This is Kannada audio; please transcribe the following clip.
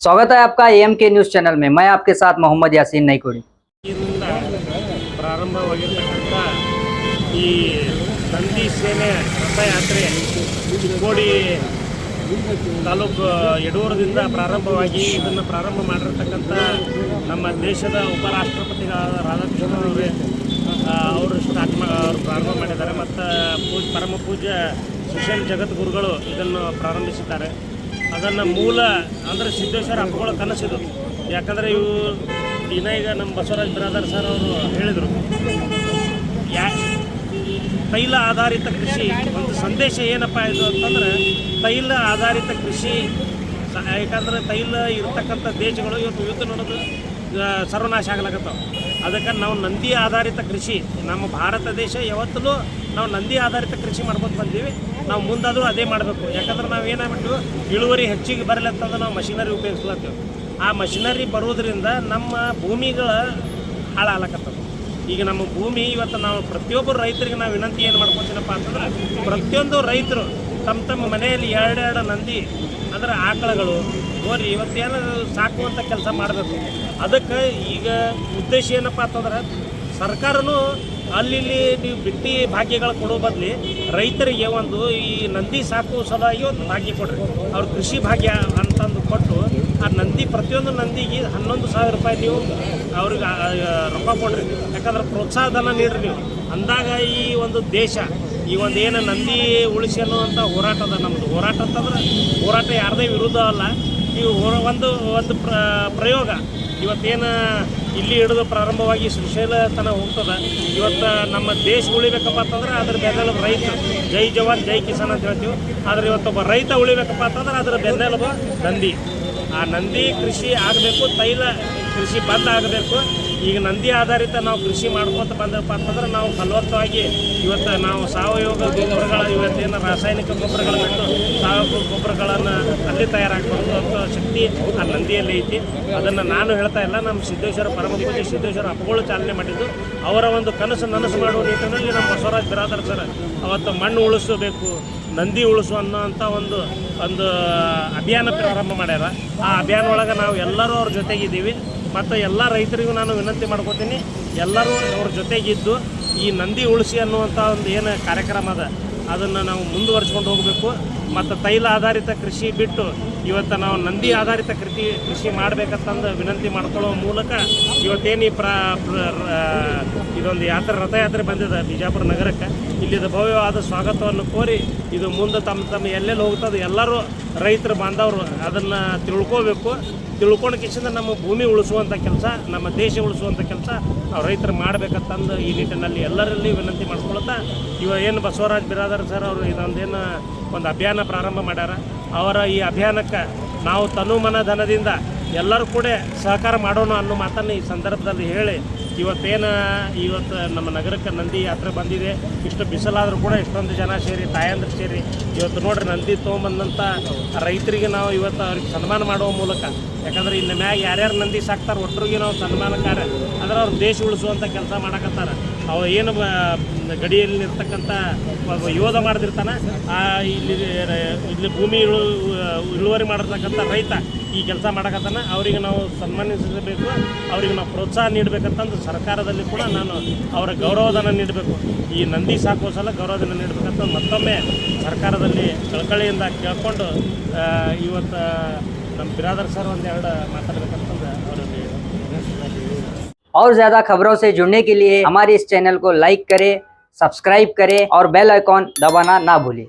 स्वागत है आपका एएमके न्यूज चैनल में। मैं आपके साथ मोहम्मद यासीन नईकुड़ी। ಪ್ರಾರಂಭವಾಗಿರ್ತಕ್ಕಂಥ ಈ ನಂದಿ ಸೇನೆ ರಥಯಾತ್ರೆ ಚಿಕ್ಕೋಡಿ ತಾಲೂಕು ಯಡೂರದಿಂದ ಪ್ರಾರಂಭವಾಗಿ ಇದನ್ನು ಪ್ರಾರಂಭ ಮಾಡಿರ್ತಕ್ಕಂಥ ನಮ್ಮ ದೇಶದ ಉಪರಾಷ್ಟ್ರಪತಿಗಳಾದ ರಾಧಾಕೃಷ್ಣನ್ ಅವರೇ ಅವರು ಪ್ರಾರಂಭ ಮಾಡಿದ್ದಾರೆ ಮತ್ತು ಪರಮ ಪೂಜ್ಯ ಸುಶೀಲ್ ಜಗದ್ಗುರುಗಳು ಇದನ್ನು ಪ್ರಾರಂಭಿಸಿದ್ದಾರೆ. ಅದನ್ನು ಮೂಲ ಅಂದರೆ ಸಿದ್ದೇಶ್ವರ ಅಪ್ಪಗಳ ಕನಸಿದು. ಯಾಕಂದರೆ ಇವು ಈಗ ನಮ್ಮ ಬಸವರಾಜ್ ಬ್ರದರ್ ಸರ್ ಅವರು ಹೇಳಿದರು, ತೈಲ ಆಧಾರಿತ ಕೃಷಿ ಒಂದು ಸಂದೇಶ ಏನಪ್ಪ ಇದು ಅಂತಂದ್ರೆ ತೈಲ ಆಧಾರಿತ ಕೃಷಿ. ಯಾಕಂದ್ರೆ ತೈಲ ಇರ್ತಕ್ಕಂಥ ದೇಶಗಳು ಇವತ್ತು ಯುದ್ಧ ನೋಡೋದು ಸರ್ವನಾಶ ಆಗ್ಲಾಗತ್ತವೆ. ಅದಕ್ಕೆ ನಾವು ನಂದಿ ಆಧಾರಿತ ಕೃಷಿ, ನಮ್ಮ ಭಾರತ ದೇಶ ಯಾವತ್ತೂ ನಾವು ನಂದಿ ಆಧಾರಿತ ಕೃಷಿ ಮಾಡ್ಕೊಂಡು ಬಂದೀವಿ. ನಾವು ಮುಂದಾದರೂ ಅದೇ ಮಾಡಬೇಕು. ಯಾಕಂದ್ರೆ ನಾವು ಏನಾಗ್ಬಿಟ್ಟು ಇಳುವರಿ ಹೆಚ್ಚಿಗೆ ಬರಲಿ ಅಂತಂದ್ರೆ ನಾವು ಮಷಿನರಿ ಉಪಯೋಗಿಸ್ಲತ್ತೇವೆ. ಆ ಮಷಿನರಿ ಬರೋದ್ರಿಂದ ನಮ್ಮ ಭೂಮಿಗಳ ಹಾಳಾಗತ್ತವೆ. ಈಗ ನಮ್ಮ ಭೂಮಿ ಇವತ್ತು ನಾವು ಪ್ರತಿಯೊಬ್ಬರು ರೈತರಿಗೆ ನಾವು ವಿನಂತಿ ಏನು ಮಾಡ್ಕೊತೀನಪ್ಪ ಅಂತಂದ್ರೆ, ಪ್ರತಿಯೊಂದು ರೈತರು ತಮ್ಮ ತಮ್ಮ ಮನೆಯಲ್ಲಿ ಎರಡೆರಡು ನಂದಿ ಅಂದರೆ ಆಕಳಗಳು ಹೋರಿ ಇವತ್ತೇನು ಸಾಕುವಂಥ ಕೆಲಸ ಮಾಡಬೇಕು. ಅದಕ್ಕೆ ಈಗ ಉದ್ದೇಶ ಏನಪ್ಪ ಅಂತಂದ್ರೆ, ಸರ್ಕಾರನೂ ಅಲ್ಲಿ ನೀವು ಬಿಟ್ಟಿ ಭಾಗ್ಯಗಳು ಕೊಡೋ ಬದಲಿ ರೈತರಿಗೆ ಒಂದು ಈ ನಂದಿ ಸಾಕುವ ಸಲುವಾಗಿ ಒಂದು ಭಾಗ್ಯ ಕೊಡ್ರಿ. ಅವ್ರು ಕೃಷಿ ಭಾಗ್ಯ ಅಂತಂದು ಕೊಟ್ಟು ಆ ನಂದಿ ಪ್ರತಿಯೊಂದು ನಂದಿಗೆ 11,000 ರೂಪಾಯಿ ನೀವು ಅವ್ರಿಗೆ ರೊಕ್ಕ ಕೊಡ್ರಿ. ಯಾಕಂದ್ರೆ ಪ್ರೋತ್ಸಾಹಧನ ನೀಡ್ರಿ ನೀವು. ಅಂದಾಗ ಈ ಒಂದು ದೇಶ ಈ ಒಂದು ಏನು ನಂದಿ ಉಳಿಸಿ ಅನ್ನುವಂಥ ಹೋರಾಟ ಅದ ನಮ್ಮದು. ಹೋರಾಟ ಅಂತಂದ್ರೆ ಹೋರಾಟ ಯಾರದೇ ವಿರುದ್ಧ ಅಲ್ಲ. ನೀವು ಒಂದು ಪ್ರಯೋಗ ಇವತ್ತೇನು ಇಲ್ಲಿ ಹಿಡಿದು ಪ್ರಾರಂಭವಾಗಿ ಶ್ರೀಶೈಲ ತನಕ ಹೋಗ್ತದೆ. ಇವತ್ತು ನಮ್ಮ ದೇಶ ಉಳಿಬೇಕಪ್ಪ ಅಂತಂದ್ರೆ ಅದ್ರ ಬೆನ್ನೆಲುಬು ರೈತ. ಜೈ ಜವಾನ್ ಜೈ ಕಿಸಾನ್ ಅಂತ ಹೇಳ್ತೀವಿ. ಆದರೆ ಇವತ್ತೊಬ್ಬ ರೈತ ಉಳಿಬೇಕಪ್ಪ ಅಂತಂದ್ರೆ ಅದ್ರ ಬೆನ್ನೆಲುಬು ನಂದಿ. ಆ ನಂದಿ ಕೃಷಿ ಆಗಬೇಕು, ತೈಲ ಕೃಷಿ ಬಂದ್ ಆಗಬೇಕು. ಈಗ ನಂದಿ ಆಧಾರಿತ ನಾವು ಕೃಷಿ ಮಾಡ್ಕೊತ ಬಂದಪ್ಪ ಅಂತಂದ್ರೆ ನಾವು ಫಲವತ್ತವಾಗಿ ಇವತ್ತು ನಾವು ಸಾವಯವ ಗೊಬ್ಬರಗಳ ಇವತ್ತೇನು ರಾಸಾಯನಿಕ ಗೊಬ್ಬರಗಳು ಬಿಟ್ಟು ಸಾವಯವ ಗೊಬ್ಬರಗಳನ್ನು ಅಲ್ಲಿ ತಯಾರಾಗಬಹುದು ಅಂತ ಶಕ್ತಿ ಆ ನಂದಿಯಲ್ಲಿ ಐತಿ. ಅದನ್ನು ನಾನು ಹೇಳ್ತಾ ಇಲ್ಲ, ನಮ್ಮ ಸಿದ್ದೇಶ್ವರ ಪರಮ ಪೂಜ್ಯ ಸಿದ್ದೇಶ್ವರ ಅಪ್ಪಗಳು ಚಾಲನೆ ಮಾಡಿದ್ದು. ಅವರ ಒಂದು ನನಸು ಮಾಡುವ ನಿಟ್ಟಿನಲ್ಲಿ ನಮ್ಮ ಬಸವರಾಜ್ ಬ್ರದರ್ ಸರ್ ಅವತ್ತು ಮಣ್ಣು ಉಳಿಸಬೇಕು, ನಂದಿ ಉಳಿಸು ಅನ್ನೋಂಥ ಒಂದು ಅಭಿಯಾನ ಪ್ರಾರಂಭ ಮಾಡ್ಯಾರ. ಆ ಅಭಿಯಾನ ಒಳಗೆ ನಾವು ಎಲ್ಲರೂ ಅವ್ರ ಜೊತೆಗಿದ್ದೀವಿ. ಮತ್ತು ಎಲ್ಲ ರೈತರಿಗೂ ನಾನು ವಿನಂತಿ ಮಾಡ್ಕೋತೀನಿ, ಎಲ್ಲರೂ ಅವ್ರ ಜೊತೆಗಿದ್ದು ಈ ನಂದಿ ಉಳಿಸಿ ಅನ್ನುವಂಥ ಒಂದು ಏನು ಕಾರ್ಯಕ್ರಮ ಅದ ಅದನ್ನು ನಾವು ಮುಂದುವರಿಸ್ಕೊಂಡು ಹೋಗಬೇಕು. ಮತ್ತು ತೈಲ ಆಧಾರಿತ ಕೃಷಿ ಬಿಟ್ಟು ಇವತ್ತು ನಾವು ನಂದಿ ಆಧಾರಿತ ಕೃಷಿ ಮಾಡಬೇಕಂತಂದು ವಿನಂತಿ ಮಾಡ್ಕೊಳ್ಳೋ ಮೂಲಕ ಇವತ್ತೇನು ಇದೊಂದು ರಥಯಾತ್ರೆ ಬಂದಿದೆ ಬಿಜಾಪುರ ನಗರಕ್ಕೆ. ಇಲ್ಲಿದ ಭವ್ಯವಾದ ಸ್ವಾಗತವನ್ನು ಕೋರಿ ಇದು ಮುಂದೆ ತಮ್ಮ ಎಲ್ಲೆಲ್ಲಿ ಹೋಗ್ತದೆ ಎಲ್ಲರೂ ರೈತರ ಬಾಂಧವರು ಅದನ್ನು ತಿಳ್ಕೊಂಡು ಕಿಸಿಂದ ನಮ್ಮ ಭೂಮಿ ಉಳಿಸುವಂಥ ಕೆಲಸ, ನಮ್ಮ ದೇಶ ಉಳಿಸುವಂಥ ಕೆಲಸ ನಾವು ರೈತರು ಮಾಡಬೇಕಂತಂದು ಈ ನಿಟ್ಟಿನಲ್ಲಿ ಎಲ್ಲರಲ್ಲಿ ವಿನಂತಿ ಮಾಡ್ಕೊಳ್ತಾ ಏನು ಬಸವರಾಜ್ ಬಿರಾದರ್ ಸರ್ ಅವರು ಇದೊಂದೇನು ಒಂದು ಅಭಿಯಾನ ಪ್ರಾರಂಭ ಮಾಡ್ಯಾರ. ಅವರ ಈ ಅಭಿಯಾನಕ್ಕೆ ನಾವು ತನು ಮನ ಧನದಿಂದ ಎಲ್ಲರೂ ಕೂಡ ಸಹಕಾರ ಮಾಡೋಣ ಅನ್ನೋ ಮಾತನ್ನು ಈ ಸಂದರ್ಭದಲ್ಲಿ ಹೇಳಿ, ಇವತ್ತು ನಮ್ಮ ನಗರಕ್ಕೆ ನಂದಿ ಯಾತ್ರೆ ಬಂದಿದೆ. ಇಷ್ಟು ಬಿಸಿಲಾದರೂ ಕೂಡ ಇಷ್ಟೊಂದು ಜನ ಸೇರಿ ತಾಯಂದ್ರೆ ಸೇರಿ ಇವತ್ತು ನೋಡ್ರಿ ನಂದಿ ತೊಗೊಂಬಂದಂಥ ರೈತರಿಗೆ ನಾವು ಇವತ್ತು ಅವ್ರಿಗೆ ಸನ್ಮಾನ ಮಾಡುವ ಮೂಲಕ, ಯಾಕಂದ್ರೆ ಇನ್ನು ಮ್ಯಾಗ ಯಾರ್ಯಾರು ನಂದಿ ಸಾಕ್ತಾರೆ ಒಟ್ಟರಿಗೆ ನಾವು ಸನ್ಮಾನಕಾರ ಅಂದ್ರೆ ಅವ್ರು ದೇಶ ಉಳಿಸುವಂಥ ಕೆಲಸ ಮಾಡಕತ್ತಾರೆ. ಅವ ಏನು ಗಡಿಯಲ್ಲಿ ಇರ್ತಕ್ಕಂಥ ಯೋಧ ಮಾಡ್ದಿರ್ತಾನೆ, ಇಲ್ಲಿ ಭೂಮಿ ಇಳುವರಿ ಮಾಡಿರ್ತಕ್ಕಂಥ ರೈತ ಈ ಕೆಲಸ ಮಾಡಕತ್ತಾನೆ. ಅವರಿಗೆ ನಾವು ಸನ್ಮಾನಿಸಬೇಕು, ಅವರಿಗೆ ನಾವು ಪ್ರೋತ್ಸಾಹ ನೀಡಬೇಕಂತಂದು ಸರ್ಕಾರದಲ್ಲಿ ಕೂಡ ನಾನು ಅವರ ಗೌರವಧನ ನೀಡಬೇಕು. ಈ ನಂದಿ ಸಾಕುವ ಸಲ ಗೌರವಧನ ನೀಡಬೇಕಂತ ಮತ್ತೊಮ್ಮೆ ಸರ್ಕಾರದಲ್ಲಿ ಕಳಕಳಿಯಿಂದ ಕೇಳ್ಕೊಂಡು ಇವತ್ತು ನಮ್ಮ ಬಿರಾದರ್ ಸರ್ ಒಂದೆರಡು ಮಾತಾಡಬೇಕಂತಂದು ಅವರಲ್ಲಿ. और ज़्यादा खबरों से जुड़ने के लिए हमारे इस चैनल को लाइक करें, सब्सक्राइब करें और बेल आइकॉन दबाना ना भूलें।